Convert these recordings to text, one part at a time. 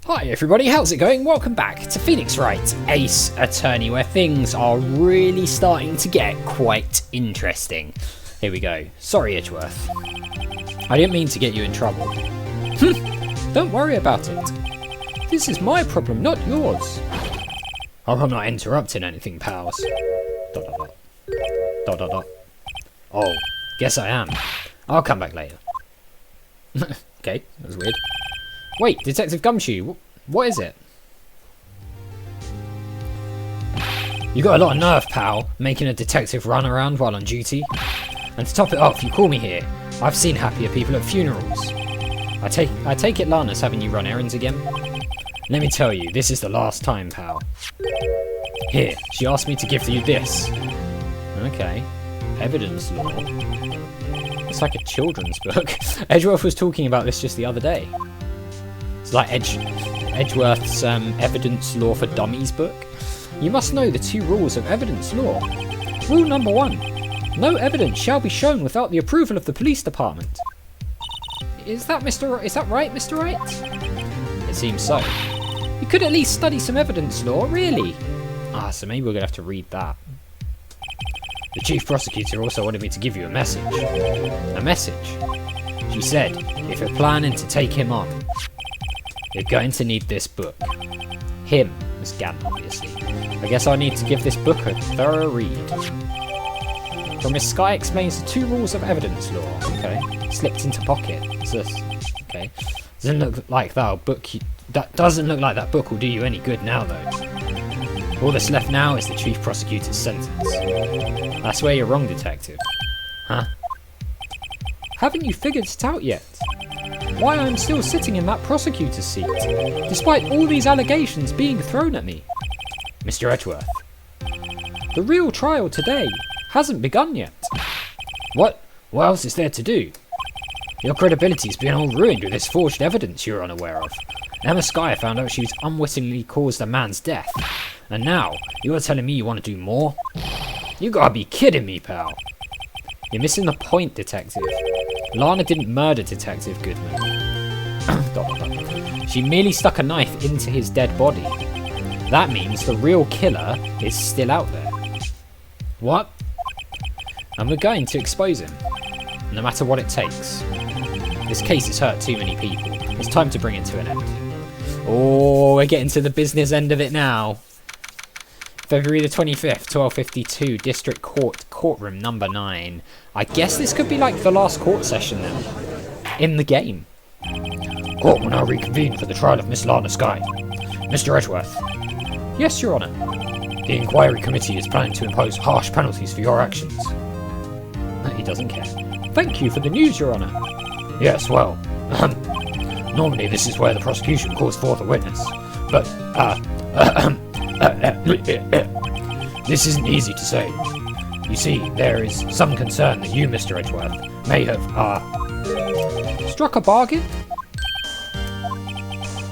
Hi everybody, how's it going? Welcome back to Phoenix Wright, Ace Attorney, where things are really starting to get quite interesting. Here we go. Sorry, Edgeworth. I didn't mean to get you in trouble. Don't worry about it. This is my problem, not yours. I'm not interrupting anything, pals. ... Oh, guess I am. I'll come back later. Okay, that was weird. Wait, Detective Gumshoe, what is it? You got a lot of nerve, pal, making a detective run around while on duty. And to top it off, you call me here. I've seen happier people at funerals. I take it Lana's having you run errands again? Let me tell you, this is the last time, pal. Here, she asked me to give you this. Okay, evidence law. It's like a children's book. Edgeworth was talking about this just the other day. It's like Edgeworth's Evidence Law for Dummies book. You must know the 2 rules of evidence law. Rule number 1. No evidence shall be shown without the approval of the police department. Is that right, Mr. Wright? It seems so. You could at least study some evidence law, really? So maybe we're going to have to read that. The chief prosecutor also wanted me to give you a message. A message? She said, if you're planning to take him on, you're going to need this book. Him, Miss Gant, obviously. I guess I need to give this book a thorough read. So Miss Sky explains the 2 rules of evidence law. Okay. Slipped into pocket. Okay. Doesn't look like that book will do you any good now, though. All that's left now is the chief prosecutor's sentence. That's where you're wrong, detective. Huh? Haven't you figured it out yet? Why I'm still sitting in that prosecutor's seat, despite all these allegations being thrown at me? Mr. Edgeworth, the real trial today hasn't begun yet. What? What else is there to do? Your credibility's been all ruined with this forged evidence you're unaware of. Emma Skye found out she's unwittingly caused a man's death. And now, you're telling me you want to do more? You gotta be kidding me, pal. You're missing the point, detective. Lana didn't murder Detective Goodman. She merely stuck a knife into his dead body. That means the real killer is still out there. What? And we're going to expose him, no matter what it takes. This case has hurt too many people. It's time to bring it to an end. Oh, we're getting to the business end of it now. February the 25th, 12:52, District Court, Courtroom number 9. I guess this could be like the last court session then. In the game. Court will now reconvene for the trial of Miss Lana Skye. Mr. Edgeworth. Yes, Your Honour. The inquiry committee is planning to impose harsh penalties for your actions. He doesn't care. Thank you for the news, Your Honour. Yes, well, normally this is where the prosecution calls forth a witness. But, this isn't easy to say. You see, there is some concern that you, Mr. Edgeworth, may have, struck a bargain?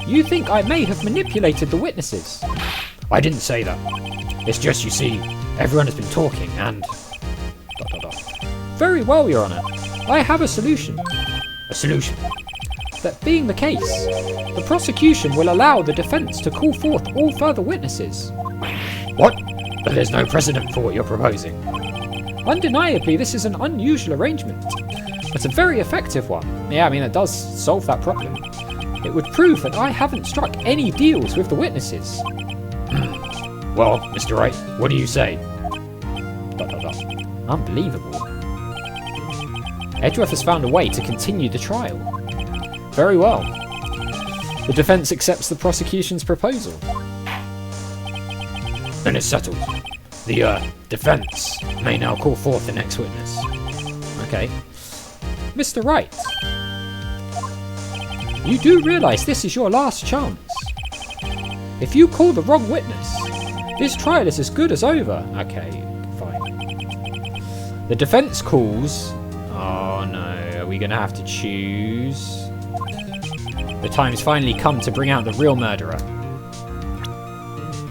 You think I may have manipulated the witnesses? I didn't say that. It's just, you see, everyone has been talking and... Very well, Your Honour. I have a solution. A solution? That being the case, the prosecution will allow the defence to call forth all further witnesses. What? But there's no precedent for what you're proposing. Undeniably, this is an unusual arrangement, but a very effective one. Yeah, I mean, it does solve that problem. It would prove that I haven't struck any deals with the witnesses. Well, Mr. Wright, what do you say? Unbelievable. Edgeworth has found a way to continue the trial. Very well. The defence accepts the prosecution's proposal. Then it's settled. The defence may now call forth the next witness. Okay. Mr. Wright, you do realise this is your last chance. If you call the wrong witness, this trial is as good as over. Okay, fine. The defence calls... Oh no, are we going to have to choose? The time's finally come to bring out the real murderer.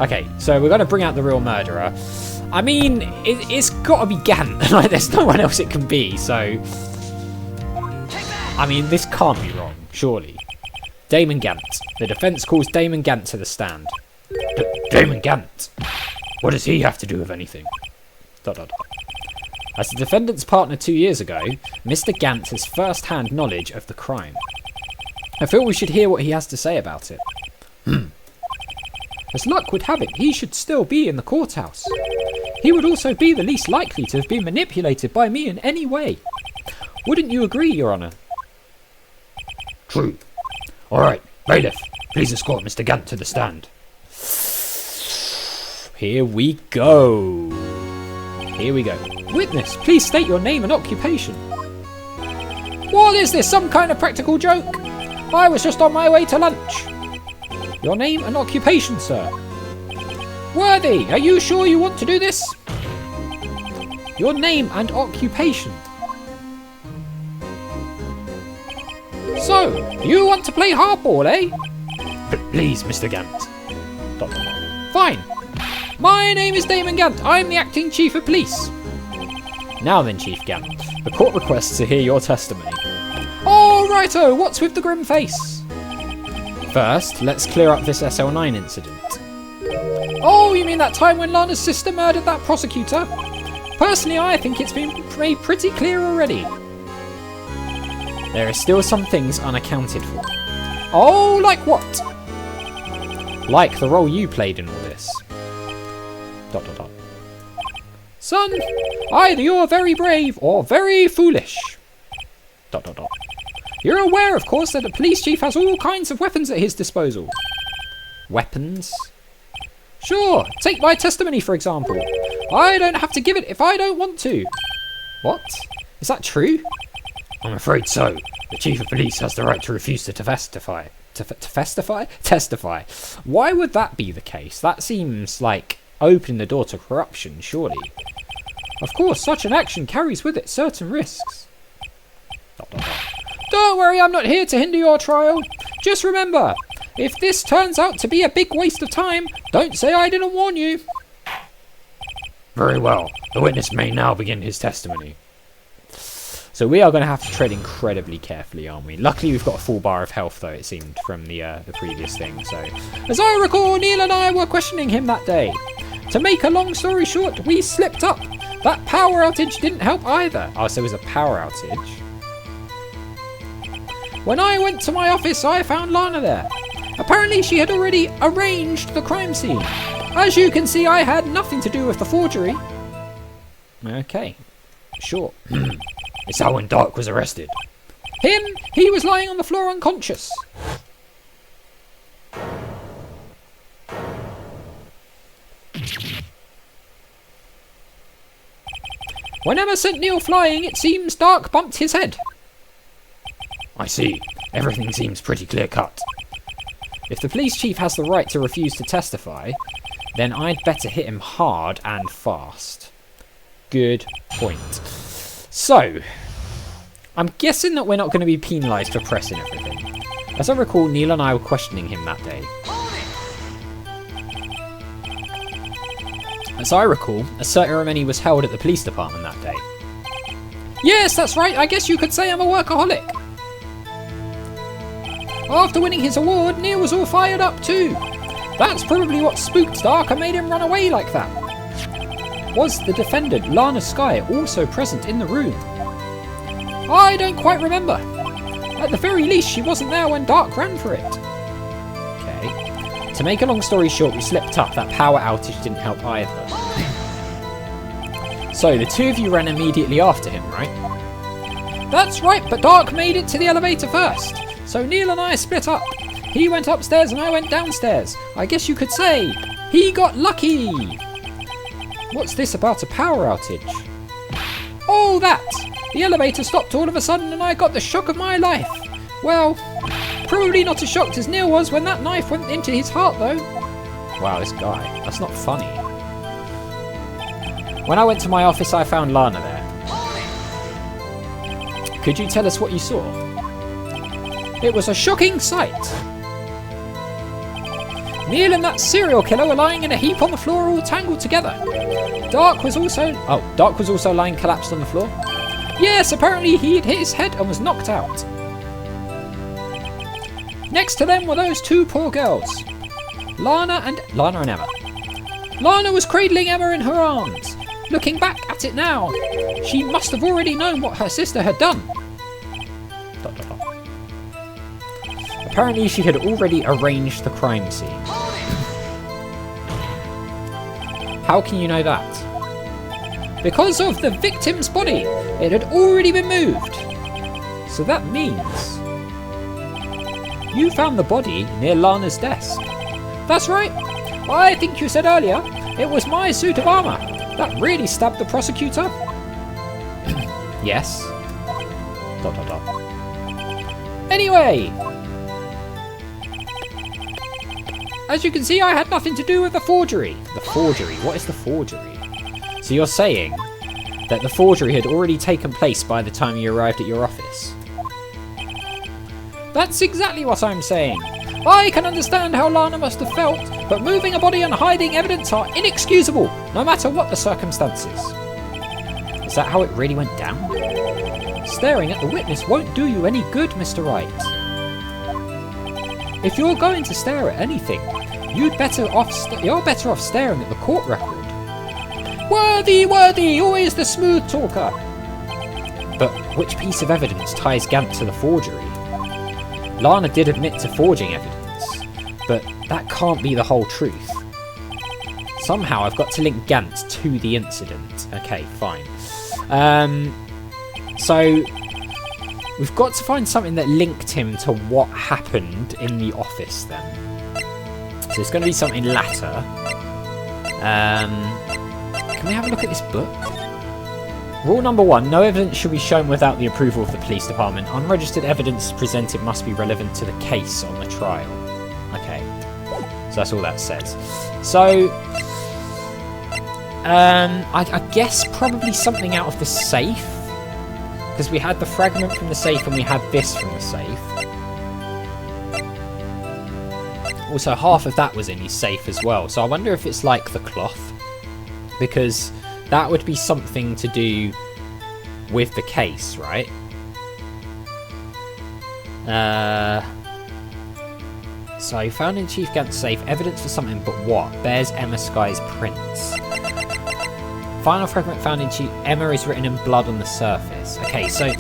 Okay, so we're going to bring out the real murderer. I mean, it's got to be Gant. Like, there's no one else it can be, so... I mean, this can't be wrong, surely. Damon Gant. The defence calls Damon Gant to the stand. Damon Gant? What does he have to do with anything? ... As the defendant's partner 2 years ago, Mr. Gant has first-hand knowledge of the crime. I feel we should hear what he has to say about it. As luck would have it, he should still be in the courthouse. He would also be the least likely to have been manipulated by me in any way. Wouldn't you agree, Your Honour? True. All right, bailiff, please escort Mr. Gant to the stand. Here we go. Here we go. Witness, please state your name and occupation. What is this, some kind of practical joke? I was just on my way to lunch. Your name and occupation, sir. Worthy, are you sure you want to do this? Your name and occupation. So, you want to play hardball, eh? Please, Mr. Gant. ... Fine. My name is Damon Gant. I'm the acting chief of police. Now then, Chief Gant, the court requests to hear your testimony. Oh, righto, what's with the grim face? First, let's clear up this SL9 incident. Oh, you mean that time when Lana's sister murdered that prosecutor? Personally, I think it's been made pretty clear already. There are still some things unaccounted for. Oh, like what? Like the role you played in all this. ... Son, either you're very brave or very foolish. ... You're aware, of course, that the police chief has all kinds of weapons at his disposal. Weapons? Sure, take my testimony for example. I don't have to give it if I don't want to. What? Is that true? I'm afraid so. The chief of police has the right to refuse to testify. Testify? Why would that be the case? That seems like opening the door to corruption, surely. Of course, such an action carries with it certain risks. ... Don't worry, I'm not here to hinder your trial. Just remember, if this turns out to be a big waste of time, don't say I didn't warn you. Very well. The witness may now begin his testimony. So we are going to have to tread incredibly carefully, aren't we? Luckily, we've got a full bar of health, though, it seemed, from the previous thing. So, as I recall, Neil and I were questioning him that day. To make a long story short, we slipped up. That power outage didn't help either. Oh, so it was a power outage. When I went to my office, I found Lana there. Apparently, she had already arranged the crime scene. As you can see, I had nothing to do with the forgery. Okay, sure. It's how when Dark was arrested. Him? He was lying on the floor unconscious. When Emma sent Neil flying, it seems Dark bumped his head. I see. Everything seems pretty clear-cut. If the police chief has the right to refuse to testify, then I'd better hit him hard and fast. Good point. So, I'm guessing that we're not going to be penalised for pressing everything. As I recall, Neil and I were questioning him that day. As I recall, a ceremony was held at the police department that day. Yes, that's right. I guess you could say I'm a workaholic. After winning his award, Neil was all fired up too. That's probably what spooked Dark and made him run away like that. Was the defendant, Lana Skye, also present in the room? I don't quite remember. At the very least, she wasn't there when Dark ran for it. Okay. To make a long story short, we slipped up. That power outage didn't help either. So, the two of you ran immediately after him, right? That's right, but Dark made it to the elevator first. So Neil and I split up. He went upstairs and I went downstairs. I guess you could say he got lucky. What's this about a power outage? Oh, that! The elevator stopped all of a sudden and I got the shock of my life. Well, probably not as shocked as Neil was when that knife went into his heart, though. Wow, this guy. That's not funny. When I went to my office, I found Lana there. Could you tell us what you saw? It was a shocking sight. Neil and that serial killer were lying in a heap on the floor, all tangled together. Dark was also lying collapsed on the floor. Yes, apparently he had hit his head and was knocked out. Next to them were those two poor girls, Lana and Emma. Lana was cradling Emma in her arms. Looking back at it now, she must have already known what her sister had done. ... Apparently she had already arranged the crime scene. How can you know that? Because of the victim's body. It had already been moved. So that means you found the body near Lana's desk. That's right. I think you said earlier it was my suit of armour that really stabbed the prosecutor. Yes. ... Anyway, as you can see, I had nothing to do with the forgery. The forgery? What is the forgery? So you're saying that the forgery had already taken place by the time you arrived at your office? That's exactly what I'm saying. I can understand how Lana must have felt, but moving a body and hiding evidence are inexcusable, no matter what the circumstances. Is that how it really went down? Staring at the witness won't do you any good, Mr. Wright. If you're going to stare at anything, you're better off staring at the court record. Worthy, always the smooth talker. But which piece of evidence ties Gant to the forgery? Lana did admit to forging evidence, but that can't be the whole truth. Somehow I've got to link Gant to the incident. Okay, fine. So we've got to find something that linked him to what happened in the office then. So it's going to be something latter. Can we have a look at this book? Rule number 1, no evidence should be shown without the approval of the police department. Unregistered evidence presented must be relevant to the case on the trial. Okay, so that's all that says. So, I guess probably something out of the safe. Because we had the fragment from the safe and we had this from the safe. Also, half of that was in his safe as well. So I wonder if it's like the cloth. Because that would be something to do with the case, right? So, found in Chief Gant's safe, evidence for something, but what? Bears Emma Sky's prints. Final fragment found in Chief... Emma is written in blood on the surface. Okay, so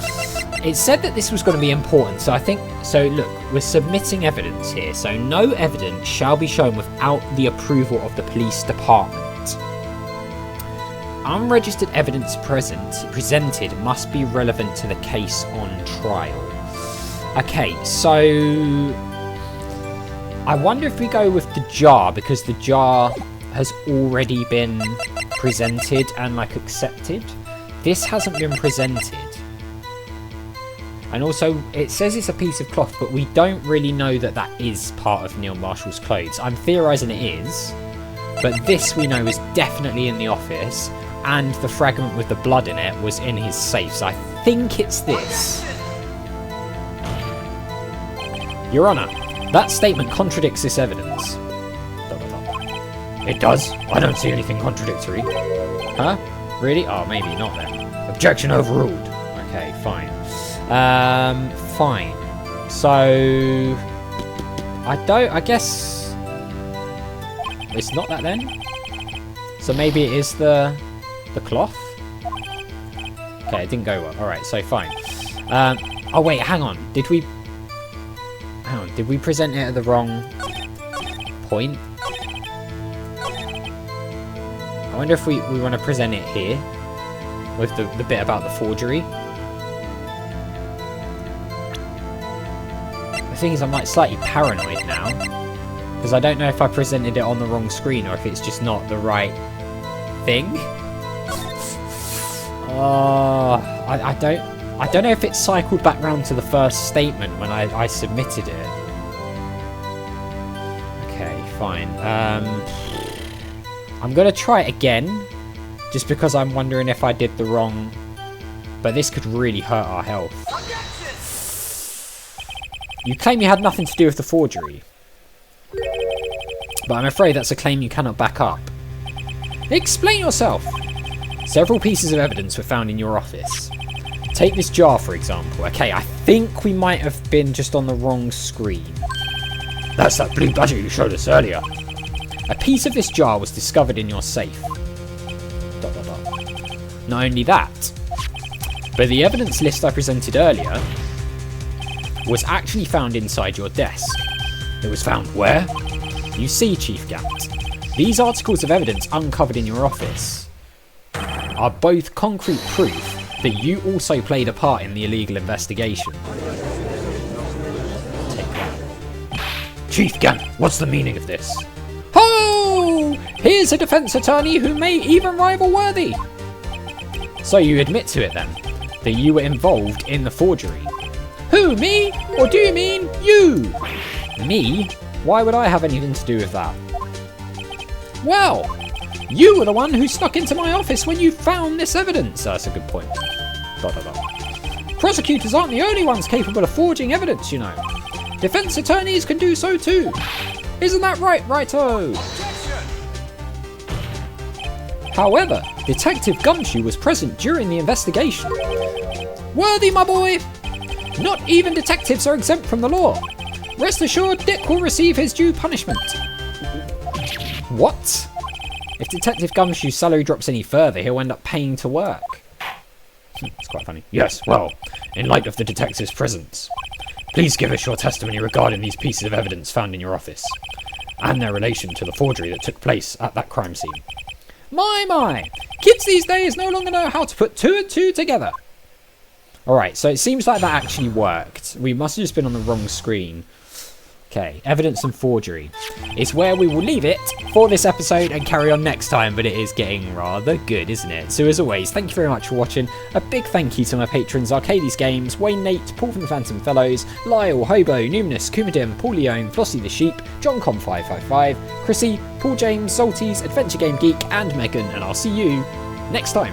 it said that this was going to be important. So I think... So look, we're submitting evidence here. So no evidence shall be shown without the approval of the police department. Unregistered evidence presented must be relevant to the case on trial. Okay, so I wonder if we go with the jar, because the jar has already been presented and like accepted. This hasn't been presented. And also it says it's a piece of cloth, but we don't really know that that is part of Neil Marshall's clothes. I'm theorising it is, but this we know is definitely in the office. And the fragment with the blood in it was in his safe. So I think it's this. Your Honour, that statement contradicts this evidence. It does. I don't see anything contradictory. Huh? Really? Oh, maybe not then. Objection overruled. Okay, fine. Fine. So I guess it's not that then. So maybe it is the cloth? Okay, it didn't go well. Alright, so fine. Oh wait, hang on. Did we present it at the wrong point? I wonder if we want to present it here with the bit about the forgery. The thing is, I'm like slightly paranoid now, because I don't know if I presented it on the wrong screen or if it's just not the right thing. I don't know if it cycled back round to the first statement when I submitted it. Okay, fine. I'm gonna try it again, just because I'm wondering if I did the wrong. But this could really hurt our health. You claim you had nothing to do with the forgery, but I'm afraid that's a claim you cannot back up. Explain yourself! Several pieces of evidence were found in your office. Take this jar, for example. Okay, I think we might have been just on the wrong screen. That's that blue budget you showed us earlier. A piece of this jar was discovered in your safe. ... Not only that, but the evidence list I presented earlier was actually found inside your desk. It was found where? You see, Chief Gant, these articles of evidence uncovered in your office are both concrete proof that you also played a part in the illegal investigation. Take that. Chief Gant, what's the meaning of this? Oh! Here's a defense attorney who may even rival Worthy! So you admit to it then, that you were involved in the forgery. Who, me? Or do you mean you? Me? Why would I have anything to do with that? Well, you were the one who snuck into my office when you found this evidence. That's a good point. ... Prosecutors aren't the only ones capable of forging evidence, you know. Defense attorneys can do so too. Isn't that right, Righto? However, Detective Gumshoe was present during the investigation. Worthy, my boy! Not even detectives are exempt from the law. Rest assured, Dick will receive his due punishment. What? If Detective Gumshoe's salary drops any further, he'll end up paying to work. It's quite funny. Yes, well, in light of the detective's presence, please give us your testimony regarding these pieces of evidence found in your office, and their relation to the forgery that took place at that crime scene. My! Kids these days no longer know how to put two and two together. Alright, so it seems like that actually worked. We must have just been on the wrong screen. Okay, evidence and forgery is where we will leave it for this episode and carry on next time, but it is getting rather good, isn't it? So as always, thank you very much for watching. A big thank you to my patrons Arcades Games, Wayne Nate, Paul from the Phantom Fellows, Lyle, Hobo, Numinous, Kumadim, Paul Leone, Flossie the Sheep, JohnCom555, Chrissy, Paul James, Salties, Adventure Game Geek, and Megan, and I'll see you next time.